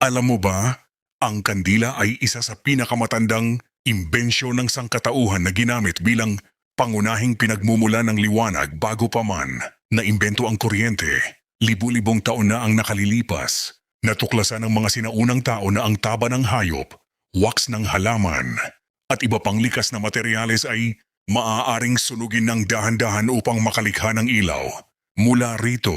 Alam mo ba, ang kandila ay isa sa pinakamatandang imbensyon ng sangkatauhan na ginamit bilang pangunahing pinagmumula ng liwanag bago pa man na imbento ang kuryente. Libu-libong taon na ang nakalilipas. Natuklasan ng mga sinaunang tao na ang taba ng hayop, wax ng halaman, at iba pang likas na materyales ay maaaring sunugin ng dahan-dahan upang makalikha ng ilaw. Mula rito,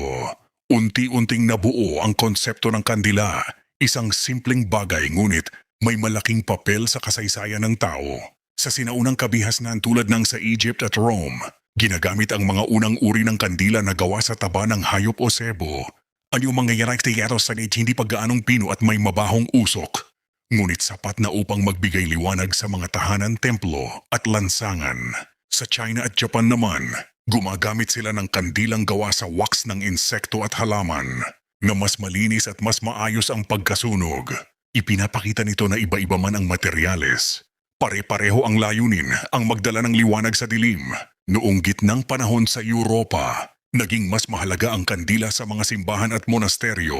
unti-unting nabuo ang konsepto ng kandila, isang simpleng bagay ngunit may malaking papel sa kasaysayan ng tao. Sa sinaunang kabihasnan tulad ng sa Egypt at Rome, ginagamit ang mga unang uri ng kandila na gawa sa taba ng hayop o sebo. Ang mangyayari sa hindi paggaanong pino at may mabahong usok, ngunit sapat na upang magbigay liwanag sa mga tahanan, templo at lansangan. Sa China at Japan naman, gumagamit sila ng kandilang gawa sa wax ng insekto at halaman na mas malinis at mas maayos ang pagkasunog. Ipinapakita nito na iba-iba man ang materyales. Pare-pareho ang layunin, ang magdala ng liwanag sa dilim. Noong gitnang panahon sa Europa, naging mas mahalaga ang kandila sa mga simbahan at monasteryo.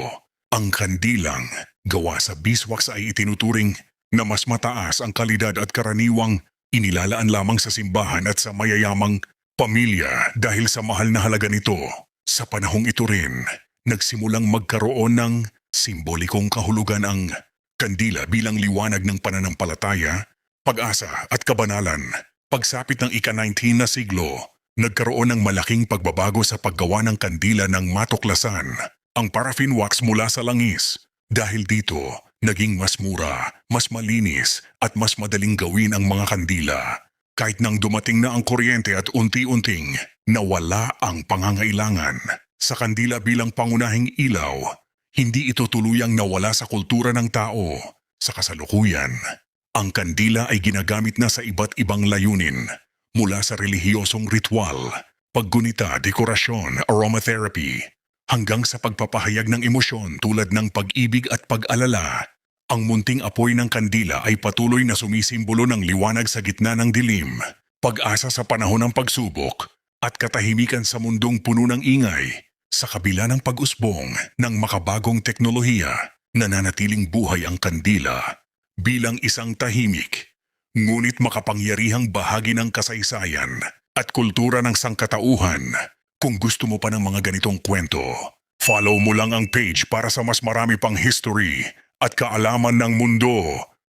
Ang kandilang gawa sa beeswax ay itinuturing na mas mataas ang kalidad at karaniwang inilalaan lamang sa simbahan at sa mayayamang pamilya dahil sa mahal na halaga nito. Sa panahong ito rin, nagsimulang magkaroon ng simbolikong kahulugan ang kandila bilang liwanag ng pananampalataya, pag-asa at kabanalan. Pagsapit ng ika-19 na siglo, nagkaroon ng malaking pagbabago sa paggawa ng kandila ng matuklasan, ang paraffin wax mula sa langis. Dahil dito, naging mas mura, mas malinis at mas madaling gawin ang mga kandila. Kahit nang dumating na ang kuryente at unti-unting nawala ang pangangailangan sa kandila bilang pangunahing ilaw, hindi ito tuluyang nawala sa kultura ng tao. Sa kasalukuyan, ang kandila ay ginagamit na sa iba't ibang layunin, mula sa relihiyosong ritual, paggunita, dekorasyon, aromatherapy, hanggang sa pagpapahayag ng emosyon tulad ng pag-ibig at pag-alala. Ang munting apoy ng kandila ay patuloy na sumisimbolo ng liwanag sa gitna ng dilim, pag-asa sa panahon ng pagsubok, at katahimikan sa mundong puno ng ingay. Sa kabila ng pag-usbong ng makabagong teknolohiya, nananatiling buhay ang kandila bilang isang tahimik, ngunit makapangyarihang bahagi ng kasaysayan at kultura ng sangkatauhan. Kung gusto mo pa ng mga ganitong kwento, follow mo lang ang page para sa mas marami pang history at kaalaman ng mundo.